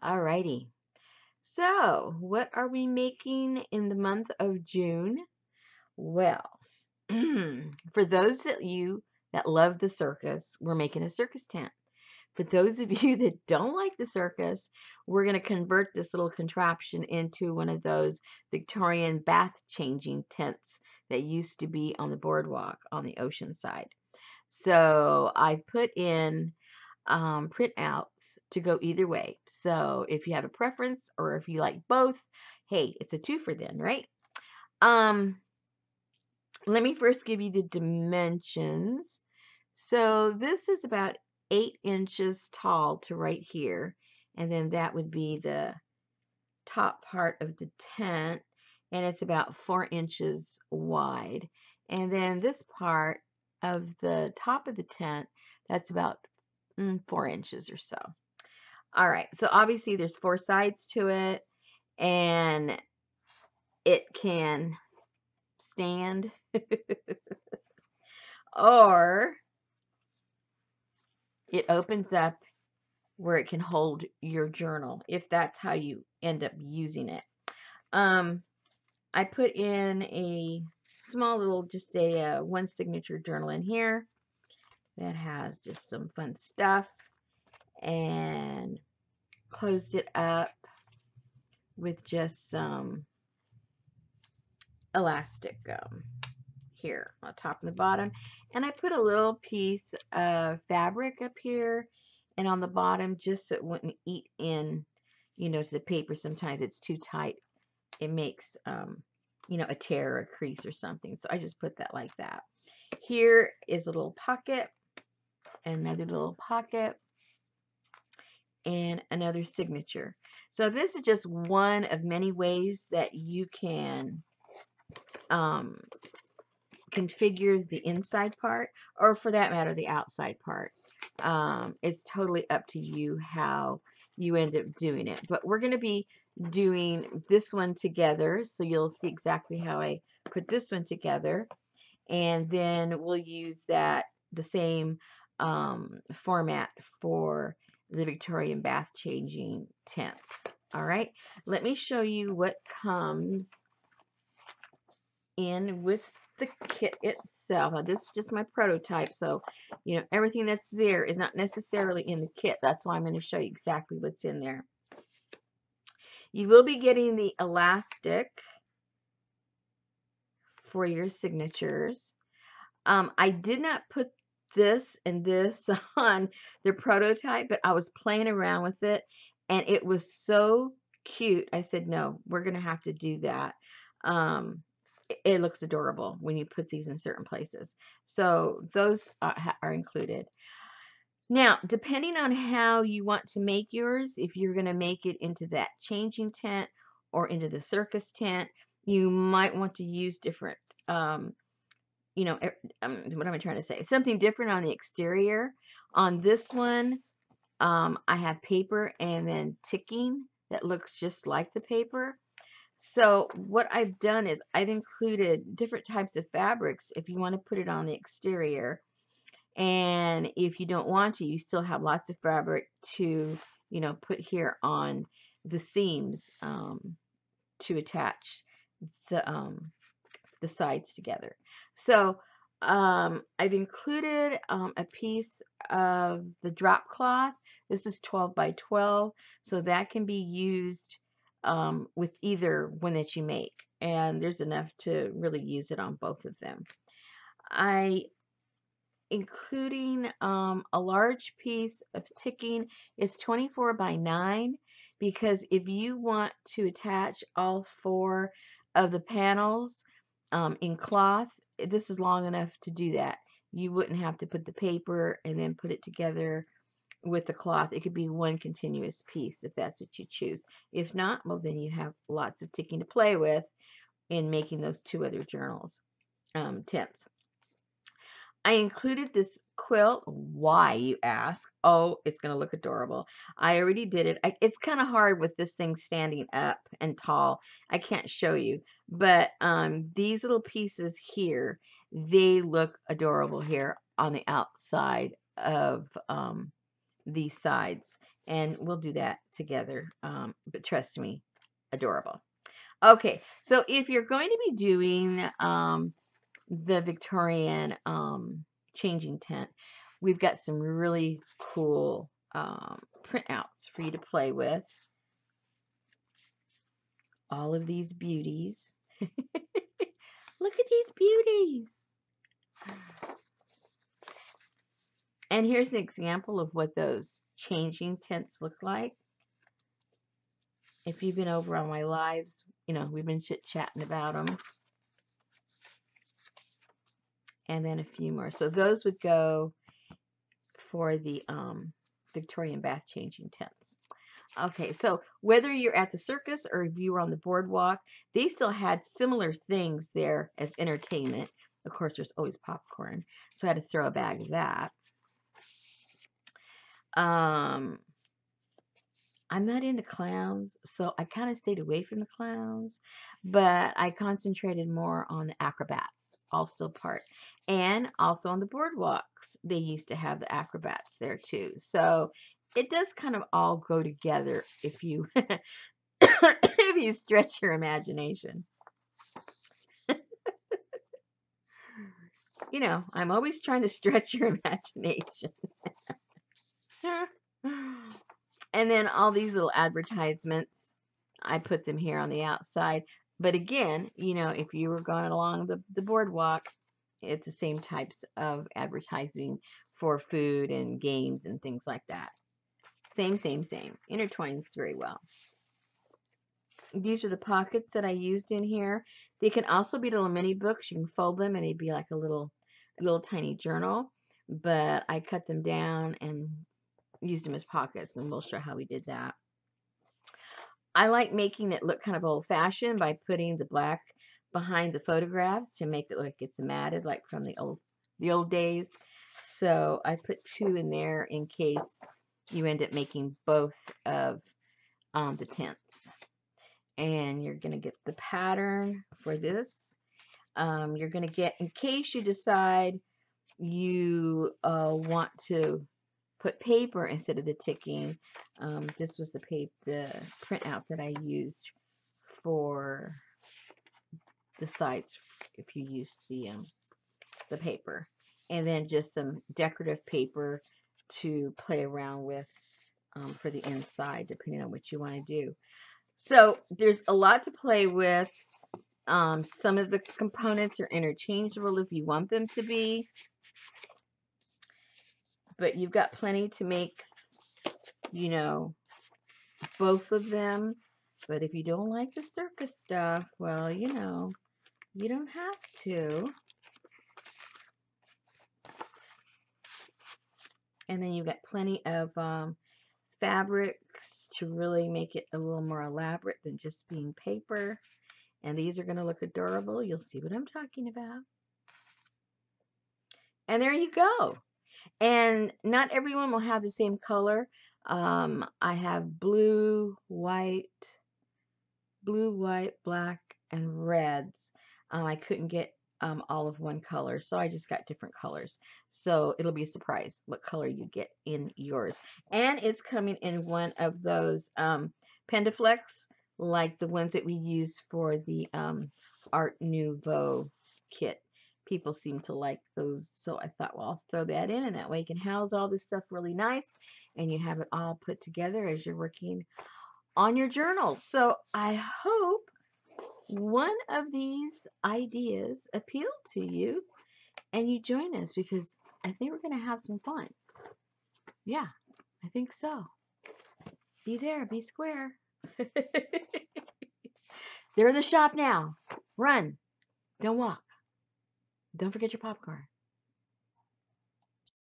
Alrighty. So, what are we making in the month of June? Well, for those that you that love the circus, we're making a circus tent. For those of you that don't like the circus, we're going to convert this little contraption into one of those Victorian bath changing tents that used to be on the boardwalk on the ocean side. So I've put in printouts to go either way. So if you have a preference or if you like both, hey, it's a twofer then, right? Um, Let me first give you the dimensions. So this is about 8 inches tall to right here, and then that would be the top part of the tent, and it's about 4 inches wide. And then this part of the top of the tent, that's about 4 inches or so. All right, so obviously there's four sides to it, and it can stand or it opens up where it can hold your journal if that's how you end up using it. I put in a small little, just a one signature journal in here that has just some fun stuff, and closed it up with just some elastic here on the top and the bottom. And I put a little piece of fabric up here and on the bottom just so it wouldn't eat in, to the paper. Sometimes it's too tight. It makes, a tear or a crease or something. So I just put that like that. Here is a little pocket, another little pocket, and another signature. So this is just one of many ways that you can um, configure the inside part, or for that matter, the outside part. It's totally up to you how you end up doing it. But we're going to be doing this one together, so you'll see exactly how I put this one together. And then we'll use the same format for the Victorian bath changing tent. All right, let me show you what comes in with the kit itself. Now, this is just my prototype, so everything that's there is not necessarily in the kit. That's why I'm going to show you exactly what's in there. You will be getting the elastic for your signatures. I did not put this and this on the prototype, but I was playing around with it, and it was so cute. I said, no, we're going to have to do that. It looks adorable when you put these in certain places. So those are included. Now, depending on how you want to make yours, if you're going to make it into that changing tent or into the circus tent, you might want to use different, what am I trying to say? Something different on the exterior. On this one, I have paper and then ticking that looks just like the paper. So what I've done is I've included different types of fabrics if you want to put it on the exterior. And if you don't want to, you still have lots of fabric to, put here on the seams to attach the sides together. So I've included a piece of the drop cloth. This is 12 by 12, so that can be used with either one that you make, and there's enough to really use it on both of them. Including a large piece of ticking is 24 by 9, because if you want to attach all four of the panels in cloth, this is long enough to do that. You wouldn't have to put the paper and then put it together with the cloth. It could be one continuous piece if that's what you choose. If not, well, then you have lots of ticking to play with in making those two other journals, tents. I included this quilt. Why, you ask? Oh, it's going to look adorable. I already did it. It's kind of hard with this thing standing up and tall. I can't show you. But these little pieces here, they look adorable here on the outside of these sides, and we'll do that together. But trust me, adorable. Okay, so if you're going to be doing the Victorian changing tent, we've got some really cool printouts for you to play with. All of these beauties. Look at these beauties. And here's an example of what those changing tents look like. If you've been over on my lives, you know, we've been chit-chatting about them. And then a few more. So those would go for the Victorian bath changing tents. Okay, so whether you're at the circus or if you were on the boardwalk, they still had similar things there as entertainment. Of course, there's always popcorn, so I had to throw a bag of that. I'm not into clowns, so I kind of stayed away from the clowns, but I concentrated more on the acrobats, also part, and also on the boardwalks. They used to have the acrobats there too, so it does kind of all go together if you if you stretch your imagination. You know, I'm always trying to stretch your imagination. And then all these little advertisements, I put them here on the outside. But again, you know, if you were going along the boardwalk, it's the same types of advertising for food and games and things like that. Same. Intertwines very well. These are the pockets that I used in here. They can also be little mini books. You can fold them and it'd be like a little tiny journal. But I cut them down and used them as pockets, and we'll show how we did that. I like making it look kind of old-fashioned by putting the black behind the photographs to make it look like it's matted, like from the old days. So I put 2 in there in case you end up making both of the tents. And you're going to get the pattern for this. You're going to get, in case you decide you want to put paper instead of the ticking. This was the printout that I used for the sides if you use the paper, and then just some decorative paper to play around with for the inside, depending on what you want to do. So there's a lot to play with. Some of the components are interchangeable if you want them to be, but you've got plenty to make, you know, both of them. But if you don't like the circus stuff, well, you know, you don't have to. And then you've got plenty of fabrics to really make it a little more elaborate than just being paper. And these are going to look adorable. You'll see what I'm talking about. And there you go. And not everyone will have the same color. I have blue, white, black, and reds. I couldn't get all of one color, so I just got different colors. So it'll be a surprise what color you get in yours. And it's coming in one of those Pendaflex, like the ones that we use for the Art Nouveau kit. People seem to like those, so I thought, well, I'll throw that in, and that way you can house all this stuff really nice, and you have it all put together as you're working on your journal. So I hope one of these ideas appeal to you and you join us, because I think we're going to have some fun. Yeah, I think so. Be there, be square. They're in the shop now. Run. Don't walk. Don't forget your popcorn.